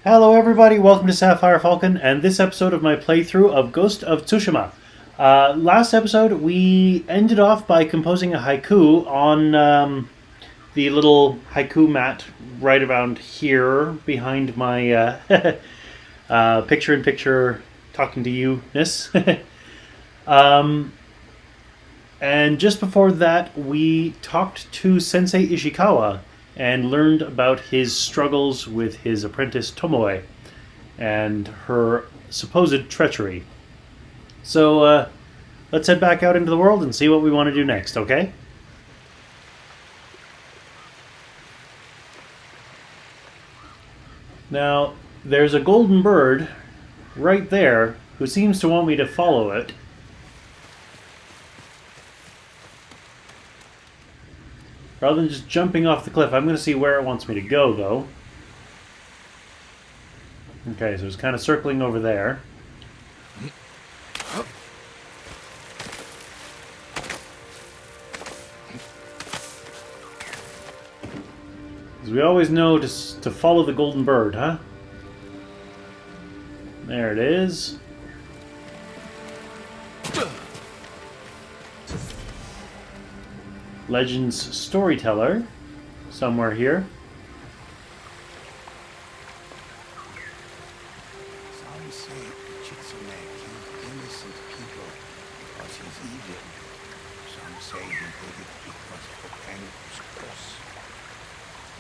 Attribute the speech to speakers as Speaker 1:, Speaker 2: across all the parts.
Speaker 1: Hello everybody, welcome to Sapphire Falcon and this episode of my playthrough of Ghost of Tsushima. Last episode we ended off by composing a haiku on the little haiku mat right around here behind my picture-in-picture talking to you-ness. And just before that we talked to Sensei Ishikawa and learned about his struggles with his apprentice Tomoe and her supposed treachery. So let's head back out into the world and see what we want to do next, okay? Now, there's a golden bird right there who seems to want me to follow it. Rather than just jumping off the cliff, I'm going to see where it wants me to go, though. Okay, so it's kind of circling over there. As we always know to follow the golden bird, huh? There it is. Legends storyteller, somewhere here.
Speaker 2: Some say Tsushima killed innocent people because he's evil. Some say he did it because of the Penguin's curse.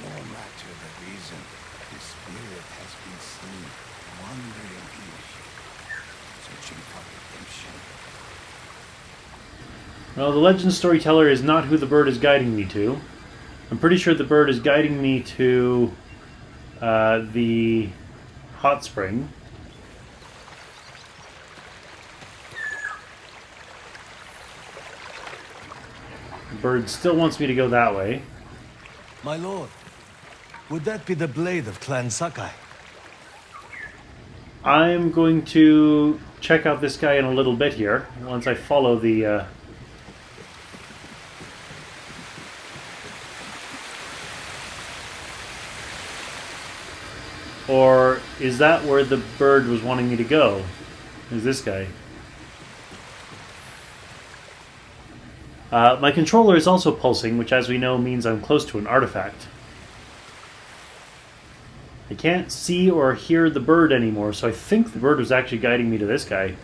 Speaker 2: No matter the reason, his spirit has been seen wandering Hiyoshi, searching for redemption.
Speaker 1: Well, the legend storyteller is not who the bird is guiding me to. I'm pretty sure the bird is guiding me to the hot spring. The bird still wants me to go that way.
Speaker 3: My lord, would that be the blade of Clan Sakai?
Speaker 1: I'm going to check out this guy in a little bit here, once I follow the... Or is that where the bird was wanting me to go? Is this guy? My controller is also pulsing, which as we know means I'm close to an artifact. I can't see or hear the bird anymore, so I think the bird was actually guiding me to this guy.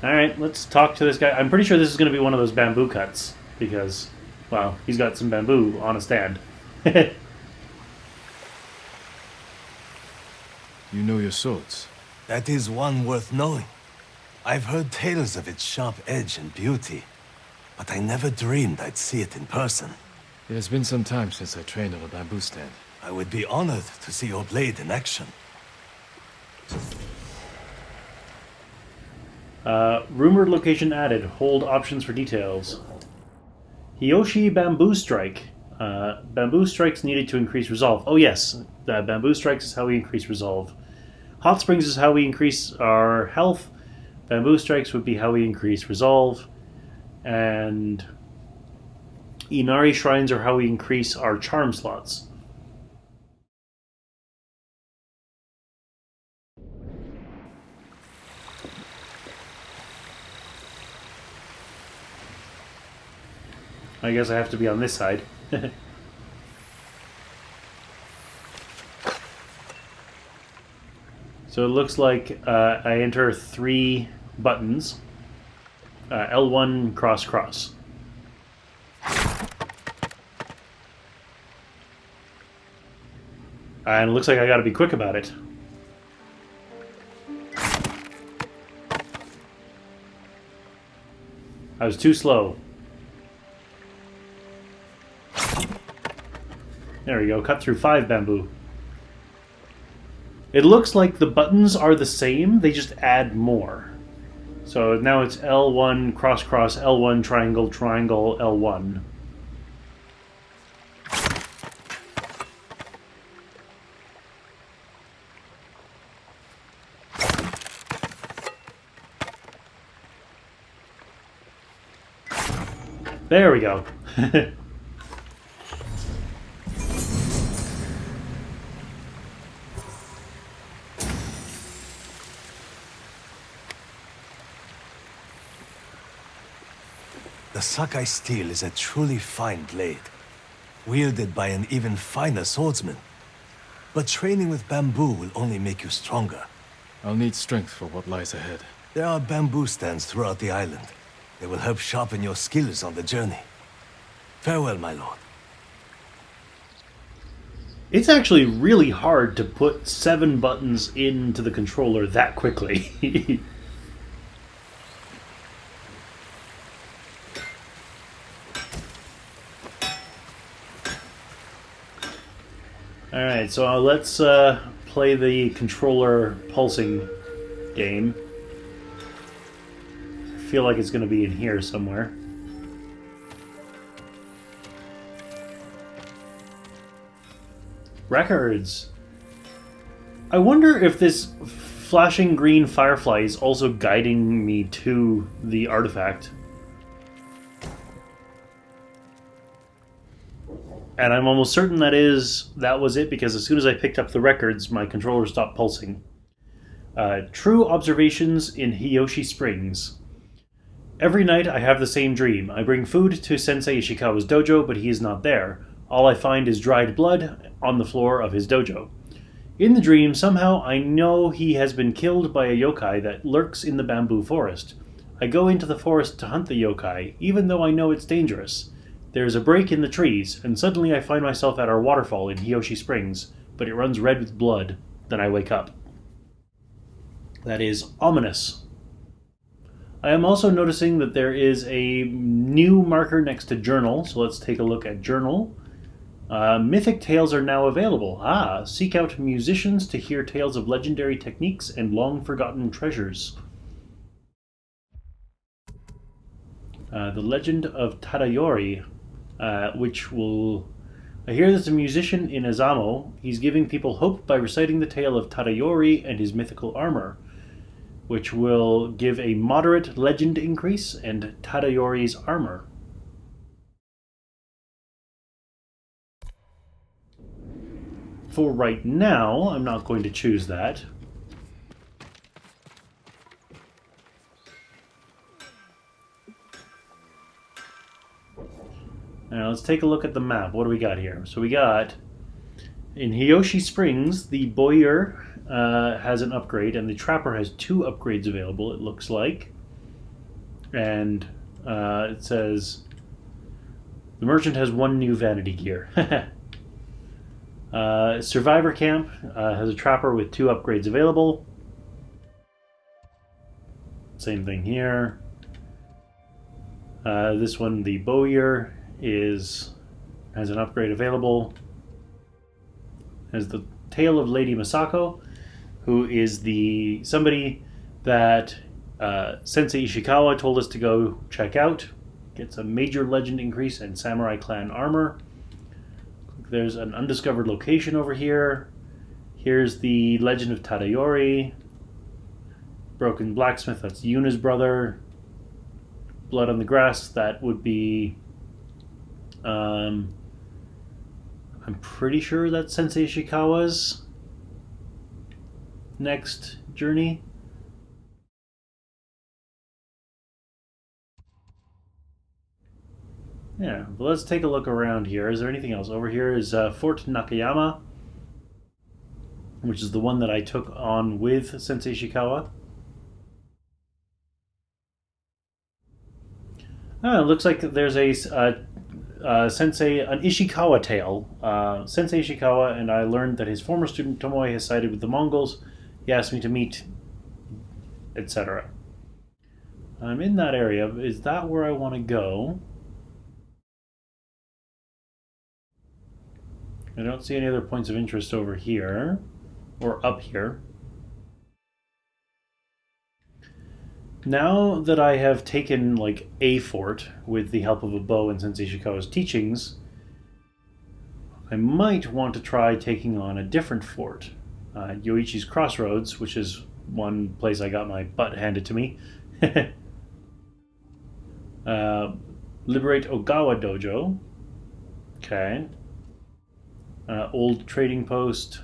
Speaker 1: Alright, let's talk to this guy. I'm pretty sure this is going to be one of those bamboo cuts, because, well, he's got some bamboo on a stand.
Speaker 4: You know your swords.
Speaker 3: That is one worth knowing. I've heard tales of its sharp edge and beauty, but I never dreamed I'd see it in person.
Speaker 4: It has been some time since I trained on a bamboo stand.
Speaker 3: I would be honored to see your blade in action.
Speaker 1: Rumored location added. Hold options for details. Hiyoshi Bamboo Strike. Bamboo strikes needed to increase resolve. Oh yes, bamboo strikes is how we increase resolve. Hot springs is how we increase our health. Bamboo strikes would be how we increase resolve. And Inari shrines are how we increase our charm slots. I guess I have to be on this side. So it looks like I enter 3 buttons. L1 cross cross. And it looks like I gotta be quick about it. I was too slow. There we go, cut through 5 bamboo. It looks like the buttons are the same, they just add more. So now it's L1, cross, cross, L1, triangle, triangle, L1. There we go.
Speaker 3: The Sakai steel is a truly fine blade, wielded by an even finer swordsman. But training with bamboo will only make you stronger.
Speaker 4: I'll need strength for what lies ahead.
Speaker 3: There are bamboo stands throughout the island. They will help sharpen your skills on the journey. Farewell, my lord.
Speaker 1: It's actually really hard to put 7 buttons into the controller that quickly. Alright, so let's play the controller pulsing game. I feel like it's going to be in here somewhere. Records! I wonder if this flashing green firefly is also guiding me to the artifact. And I'm almost certain that was it, because as soon as I picked up the records, my controller stopped pulsing. True observations in Hiyoshi Springs. Every night I have the same dream. I bring food to Sensei Ishikawa's dojo, but he is not there. All I find is dried blood on the floor of his dojo. In the dream, somehow I know he has been killed by a yokai that lurks in the bamboo forest. I go into the forest to hunt the yokai, even though I know it's dangerous. There is a break in the trees, and suddenly I find myself at our waterfall in Hiyoshi Springs, but it runs red with blood. Then I wake up. That is ominous. I am also noticing that there is a new marker next to journal, so let's take a look at journal. Mythic tales are now available. Seek out musicians to hear tales of legendary techniques and long-forgotten treasures. The Legend of Tadayori, which will... I hear there's a musician in Azamo. He's giving people hope by reciting the tale of Tadayori and his mythical armor, which will give a moderate legend increase and Tadayori's armor. For right now, I'm not going to choose that. Now let's take a look at the map. What do we got here? So we got, in Hiyoshi Springs, the Boyer has an upgrade, and the Trapper has 2 upgrades available, it looks like. And it says, the Merchant has 1 new vanity gear. Survivor Camp has a Trapper with 2 upgrades available. Same thing here. This one, the Bowyer, has an upgrade available. Has the Tale of Lady Masako, who is somebody that Sensei Ishikawa told us to go check out. Gets a major legend increase and Samurai Clan armor. There's an undiscovered location over here. Here's the Legend of Tadayori. Broken Blacksmith, that's Yuna's brother. Blood on the Grass, that would be... I'm pretty sure that's Sensei Ishikawa's next journey. Yeah, but let's take a look around here. Is there anything else? Over here is Fort Nakayama, which is the one that I took on with Sensei Ishikawa. It looks like there's a an Ishikawa tale. Sensei Ishikawa and I learned that his former student Tomoe has sided with the Mongols. He asked me to meet, etc. I'm in that area. Is that where I want to go? I don't see any other points of interest over here, or up here. Now that I have taken, like, a fort with the help of a bow and Sensei Ishikawa's teachings, I might want to try taking on a different fort. Yoichi's Crossroads, which is one place I got my butt handed to me. Liberate Ogawa Dojo. Okay. Old Trading Post.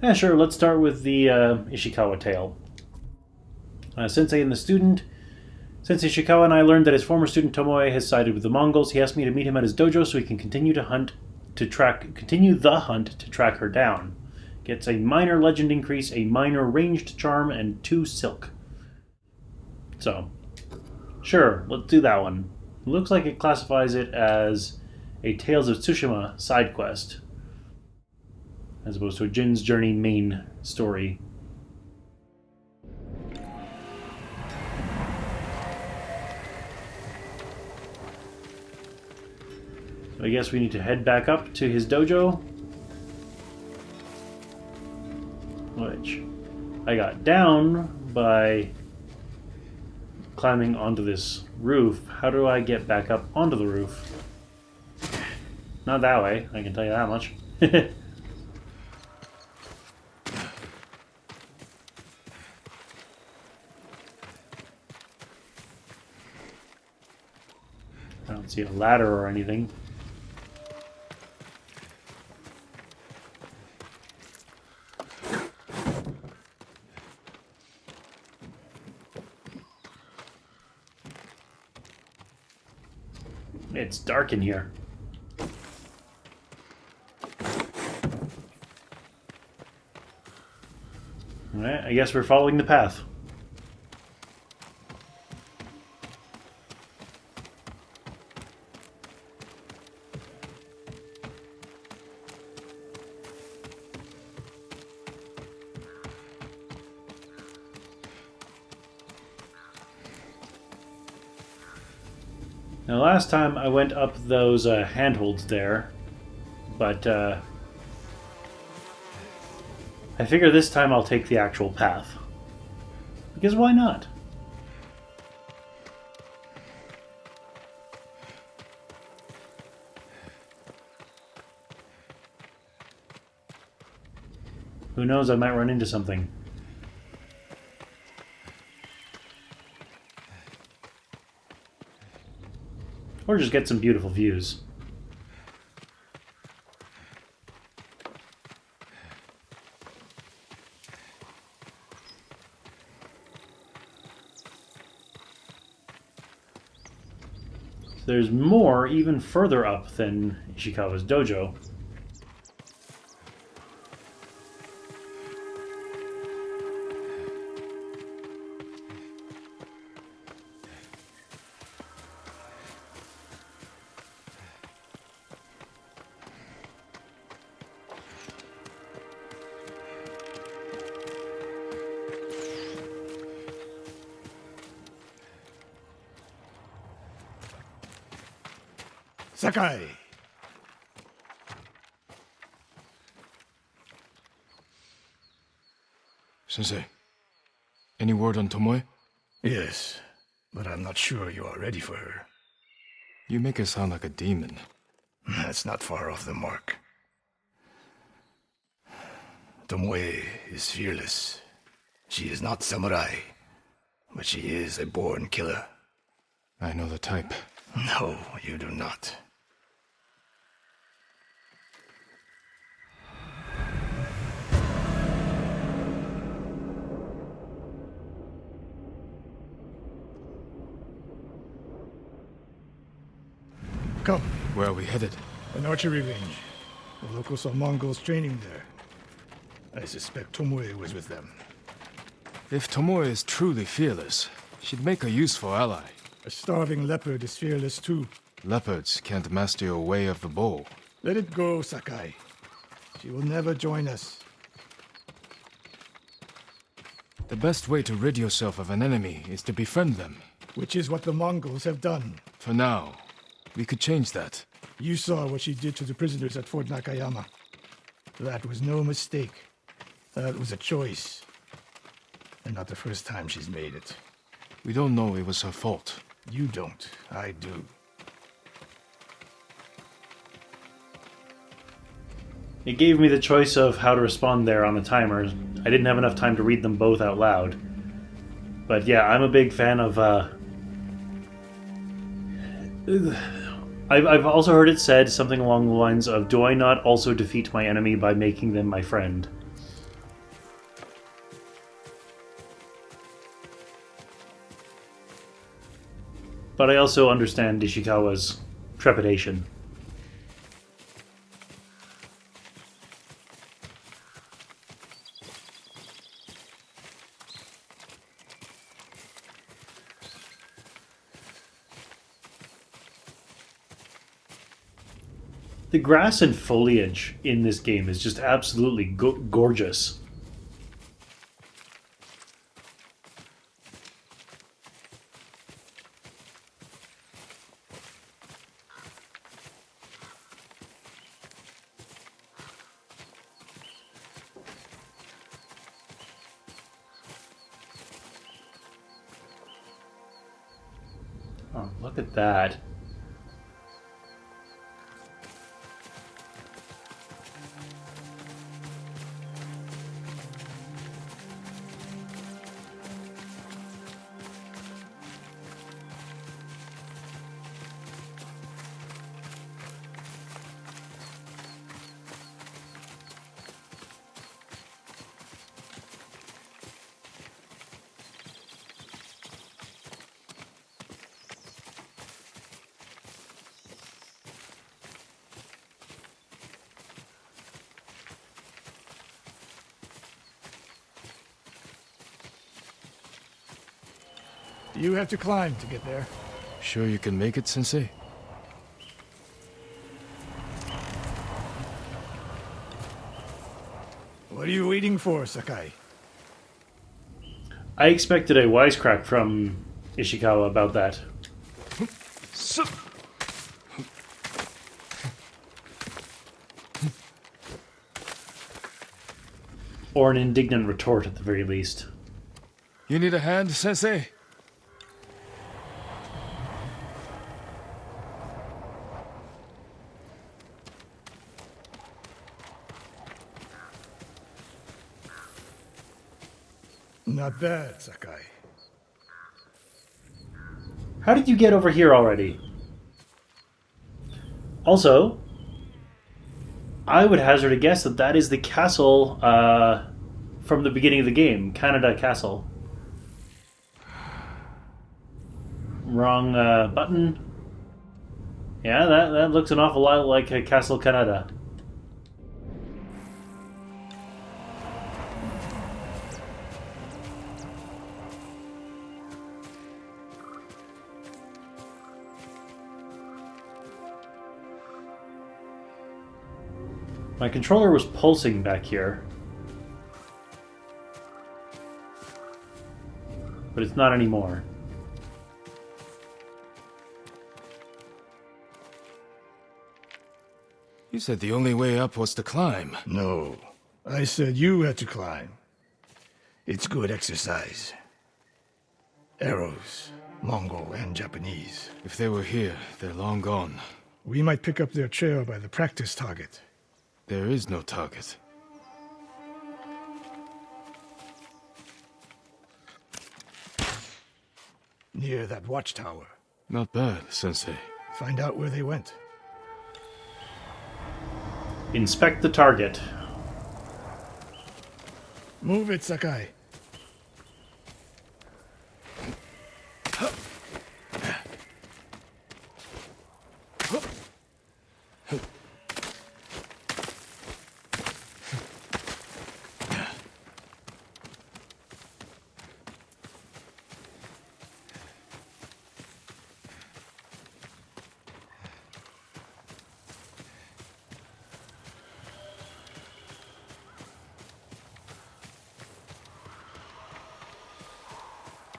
Speaker 1: Yeah, sure, let's start with the Ishikawa tale. Sensei and the student. Sensei Ishikawa and I learned that his former student Tomoe has sided with the Mongols. He asked me to meet him at his dojo so he can continue the hunt to track her down. Gets a minor legend increase, a minor ranged charm, and 2 silk. So, sure, let's do that one. Looks like it classifies it as a Tales of Tsushima side quest, as opposed to a Jin's Journey main story. So I guess we need to head back up to his dojo, which I got down by climbing onto this roof. How do I get back up onto the roof? Not that way, I can tell you that much. I don't see a ladder or anything. It's dark in here. Alright, I guess we're following the path. Now, last time I went up those handholds there, but I figure this time I'll take the actual path. Because why not? Who knows, I might run into something. Or just get some beautiful views. There's more even further up than Ishikawa's dojo.
Speaker 2: Sakai!
Speaker 4: Sensei, any word on Tomoe?
Speaker 2: Yes, but I'm not sure you are ready for her.
Speaker 4: You make her sound like a demon.
Speaker 2: That's not far off the mark. Tomoe is fearless. She is not samurai, but she is a born killer.
Speaker 4: I know the type.
Speaker 2: No, you do not. Come.
Speaker 4: Where are we headed?
Speaker 2: An archery range. The locals saw Mongols training there. I suspect Tomoe was with them.
Speaker 4: If Tomoe is truly fearless, she'd make a useful ally.
Speaker 2: A starving leopard is fearless too.
Speaker 4: Leopards can't master your way of the bow.
Speaker 2: Let it go, Sakai. She will never join us.
Speaker 4: The best way to rid yourself of an enemy is to befriend them.
Speaker 2: Which is what the Mongols have done.
Speaker 4: For now, we could change that.
Speaker 2: You saw what she did to the prisoners at Fort Nakayama. That was no mistake. That was a choice. And not the first time she's made it.
Speaker 4: We don't know it was her fault.
Speaker 2: You don't. I do.
Speaker 1: It gave me the choice of how to respond there on the timer. I didn't have enough time to read them both out loud. But yeah, I'm a big fan of... I've also heard it said something along the lines of, do I not also defeat my enemy by making them my friend? But I also understand Ishikawa's trepidation. The grass and foliage in this game is just absolutely gorgeous. Oh, look at that.
Speaker 5: You have to climb to get there.
Speaker 4: Sure you can make it, Sensei?
Speaker 5: What are you waiting for, Sakai?
Speaker 1: I expected a wisecrack from Ishikawa about that. Or an indignant retort at the very least.
Speaker 4: You need a hand, Sensei?
Speaker 5: Not bad, Sakai.
Speaker 1: How did you get over here already? Also, I would hazard a guess that that is the castle from the beginning of the game, Canada Castle. Wrong button. Yeah, that looks an awful lot like Castle Canada. My controller was pulsing back here. But it's not anymore.
Speaker 4: You said the only way up was to climb.
Speaker 5: No. I said you had to climb. It's good exercise. Arrows, Mongol and Japanese.
Speaker 4: If they were here, they're long gone.
Speaker 5: We might pick up their trail by the practice target.
Speaker 4: There is no target.
Speaker 5: Near that watchtower.
Speaker 4: Not bad, Sensei.
Speaker 5: Find out where they went.
Speaker 1: Inspect the target.
Speaker 5: Move it, Sakai.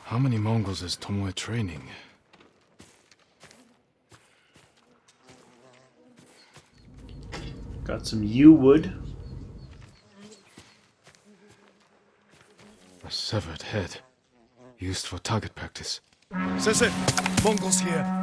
Speaker 4: How many Mongols is Tomoe training?
Speaker 1: Got some yew wood.
Speaker 4: A severed head. Used for target practice. Sensei! Mongols here!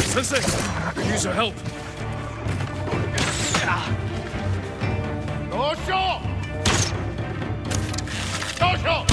Speaker 4: Sensei, could use your help.
Speaker 5: Dojo! Dojo!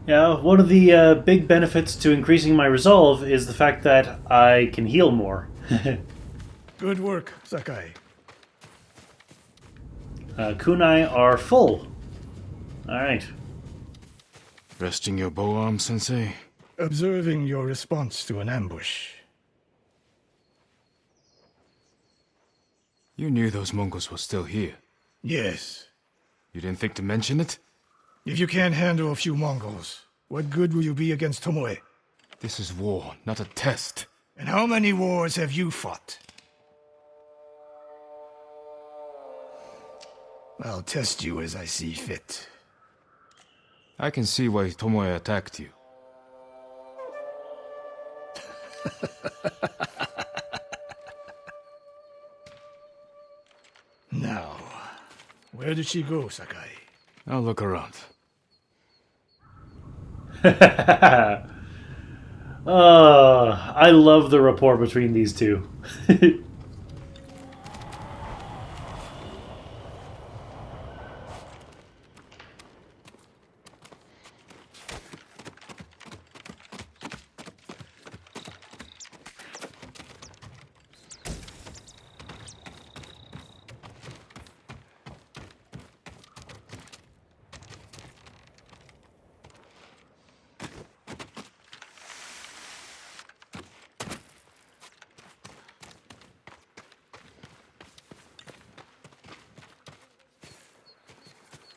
Speaker 1: Yeah, one of the big benefits to increasing my resolve is the fact that I can heal more.
Speaker 5: Good work, Sakai.
Speaker 1: Kunai are full. Alright.
Speaker 4: Resting your bow arm, Sensei?
Speaker 5: Observing your response to an ambush.
Speaker 4: You knew those Mongols were still here.
Speaker 5: Yes.
Speaker 4: You didn't think to mention it?
Speaker 5: If you can't handle a few Mongols, what good will you be against Tomoe?
Speaker 4: This is war, not a test.
Speaker 5: And how many wars have you fought? I'll test you as I see fit.
Speaker 4: I can see why Tomoe attacked you.
Speaker 5: Now, where did she go, Sakai?
Speaker 4: I'll look around.
Speaker 1: I love the rapport between these two.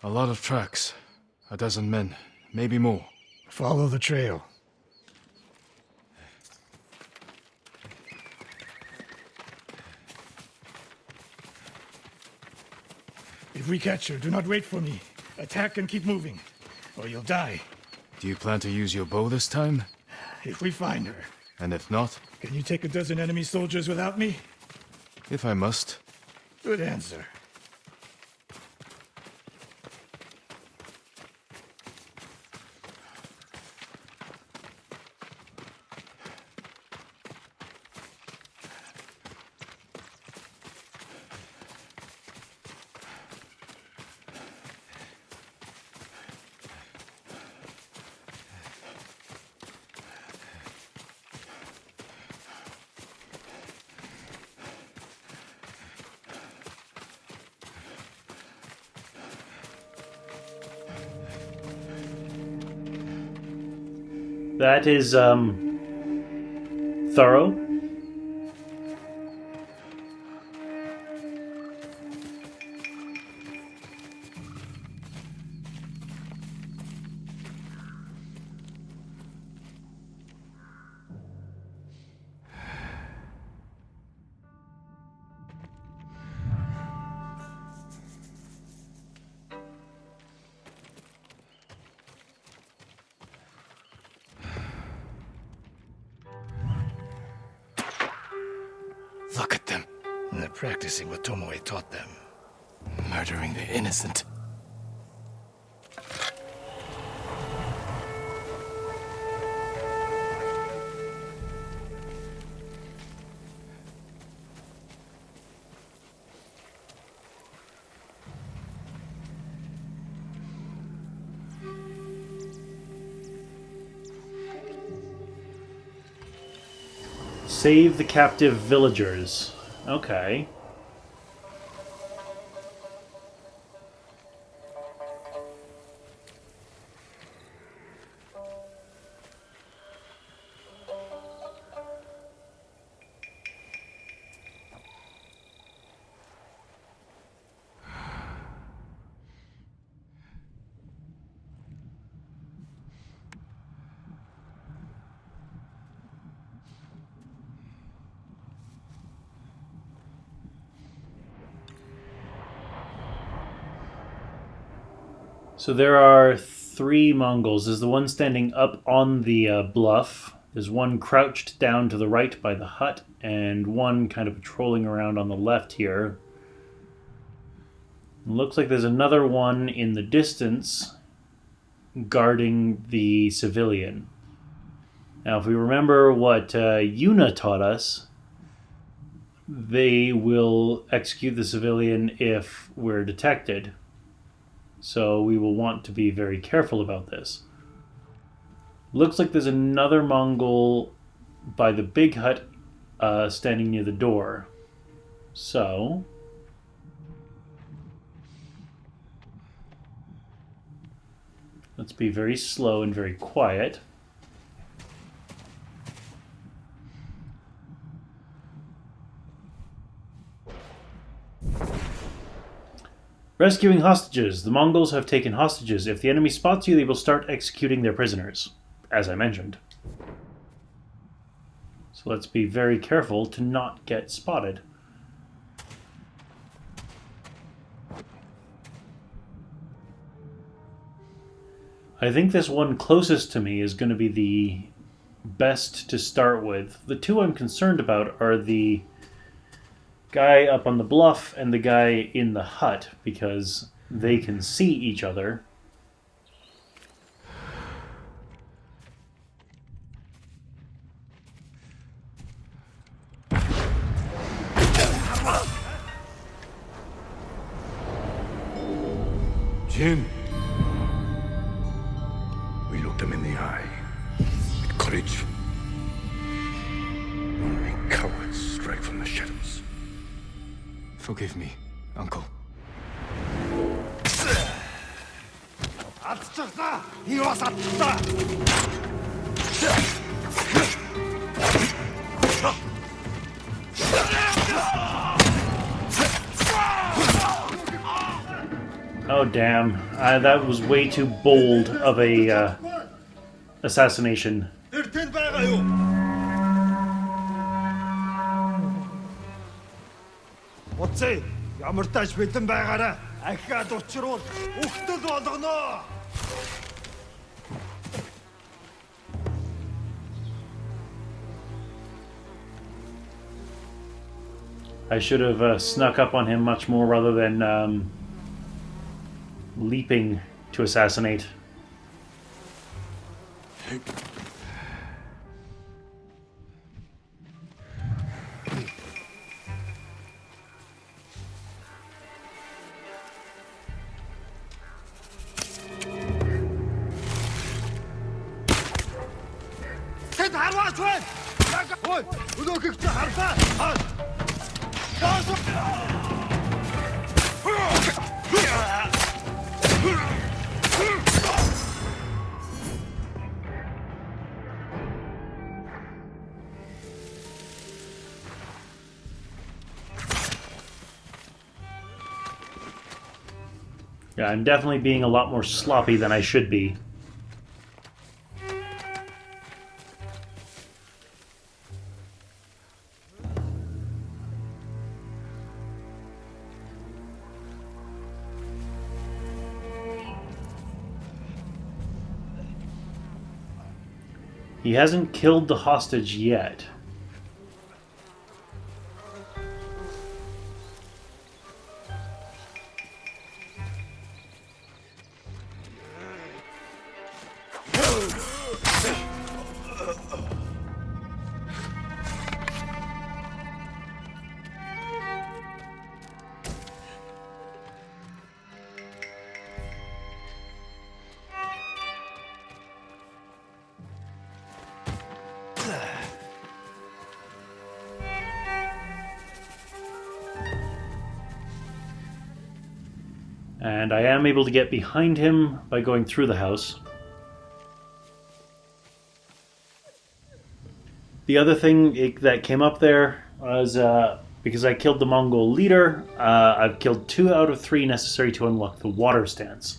Speaker 4: A lot of tracks. A dozen men, maybe more.
Speaker 5: Follow the trail. If we catch her, do not wait for me. Attack and keep moving, or you'll die.
Speaker 4: Do you plan to use your bow this time?
Speaker 5: If we find her.
Speaker 4: And if not?
Speaker 5: Can you take a dozen enemy soldiers without me?
Speaker 4: If I must.
Speaker 5: Good answer.
Speaker 1: That is, thorough.
Speaker 3: Look at them,
Speaker 5: They're practicing what Tomoe taught them.
Speaker 3: murdering the innocent.
Speaker 1: Save the captive villagers. Okay. So there are 3 Mongols. There's the one standing up on the bluff. There's one crouched down to the right by the hut, and one kind of patrolling around on the left here. It looks like there's another one in the distance guarding the civilian. Now, if we remember what Yuna taught us, they will execute the civilian if we're detected. So we will want to be very careful about this. Looks like there's another Mongol by the big hut standing near the door. So let's be very slow and very quiet. Rescuing hostages. The Mongols have taken hostages. If the enemy spots you, they will start executing their prisoners, as I mentioned. So let's be very careful to not get spotted. I think this one closest to me is going to be the best to start with. The 2 I'm concerned about are the guy up on the bluff and the guy in the hut, because they can see each other.
Speaker 3: Jin,
Speaker 5: We looked him in the eye. With courage. Only cowards strike from the shadows.
Speaker 4: Forgive me, Uncle.
Speaker 1: Oh damn, that was way too bold of a assassination.
Speaker 3: Уцээ, ямар тааш бэлэн байгаарай. Ахиад учруул үхтэл болгоно.
Speaker 1: I should have snuck up on him much more rather than leaping to assassinate.
Speaker 3: Тэд харваач байна. Ой, өнөөхийг чи харлаа.
Speaker 1: Yeah, I'm definitely being a lot more sloppy than I should be. He hasn't killed the hostage yet. And I am able to get behind him by going through the house. The other thing that came up there was because I killed the Mongol leader, I've killed 2 out of 3 necessary to unlock the water stance.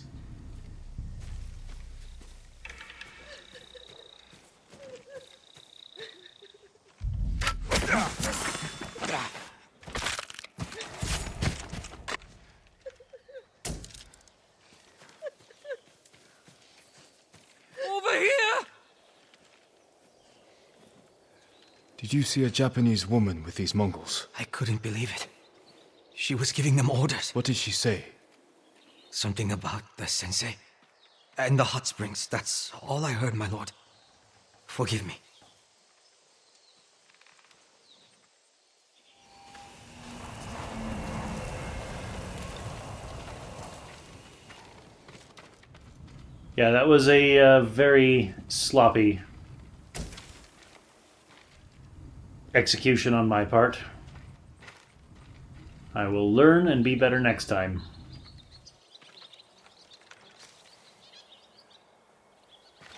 Speaker 4: Did you see a Japanese woman with these Mongols?
Speaker 6: I couldn't believe it. She was giving them orders.
Speaker 4: What did she say?
Speaker 6: Something about the Sensei and the hot springs. That's all I heard, my lord. Forgive me.
Speaker 1: Yeah, that was a very sloppy execution on my part. I will learn and be better next time.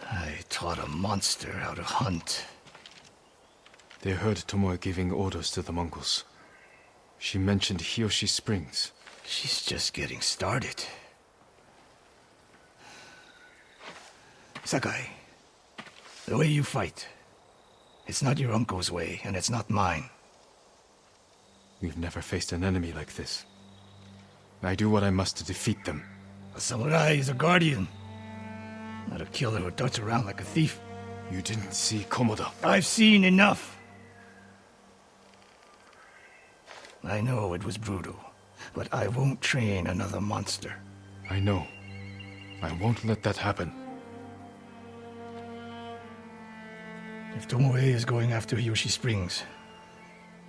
Speaker 5: I taught a monster how to hunt.
Speaker 4: They heard Tomoe giving orders to the Mongols. She mentioned Hiyoshi Springs.
Speaker 5: She's just getting started. Sakai, the way you fight, it's not your uncle's way, and it's not mine.
Speaker 4: We've never faced an enemy like this. I do what I must to defeat them.
Speaker 5: A samurai is a guardian, not a killer who darts around like a thief.
Speaker 4: You didn't see Komoda.
Speaker 5: I've seen enough. I know it was brutal, but I won't train another monster.
Speaker 4: I know. I won't let that happen.
Speaker 5: If Tomoe is going after Hiyoshi Springs,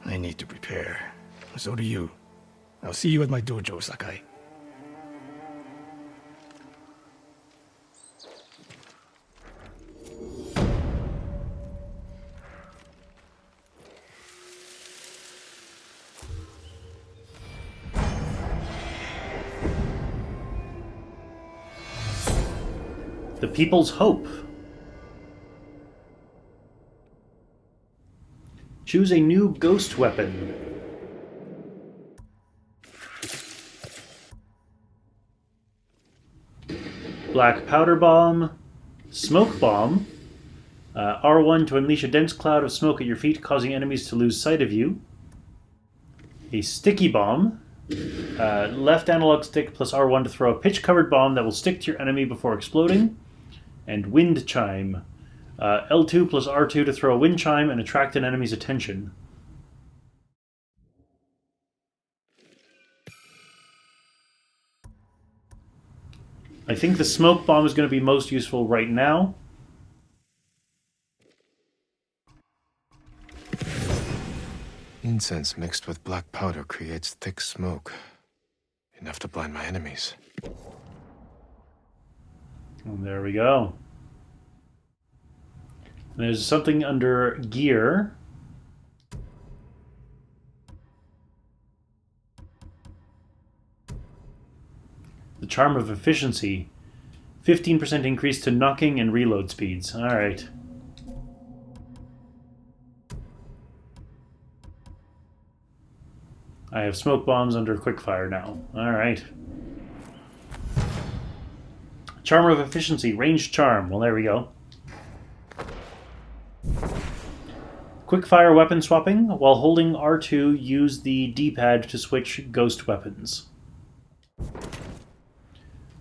Speaker 5: I need to prepare. So do you. I'll see you at my dojo, Sakai.
Speaker 1: The People's Hope. Choose a new ghost weapon. Black Powder Bomb. Smoke Bomb. R1 to unleash a dense cloud of smoke at your feet, causing enemies to lose sight of you. A Sticky Bomb. Left analog stick plus R1 to throw a pitch-covered bomb that will stick to your enemy before exploding. And Wind Chime. L2 plus R2 to throw a wind chime and attract an enemy's attention. I think the smoke bomb is going to be most useful right now.
Speaker 4: Incense mixed with black powder creates thick smoke. Enough to blind my enemies.
Speaker 1: And there we go. There's something under gear. The Charm of Efficiency. 15% increase to knocking and reload speeds. Alright. I have smoke bombs under quickfire now. Alright. Charm of Efficiency. Ranged charm. Well, there we go. Quickfire weapon swapping. While holding R2, use the D-pad to switch ghost weapons.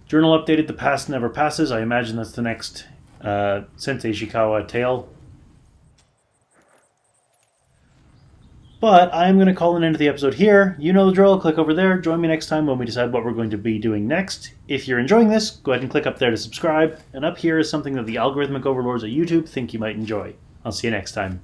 Speaker 1: Journal updated. The past never passes. I imagine that's the next Sensei Ishikawa tale. But I'm going to call an end to the episode here. You know the drill. Click over there. Join me next time when we decide what we're going to be doing next. If you're enjoying this, go ahead and click up there to subscribe. And up here is something that the algorithmic overlords at YouTube think you might enjoy. I'll see you next time.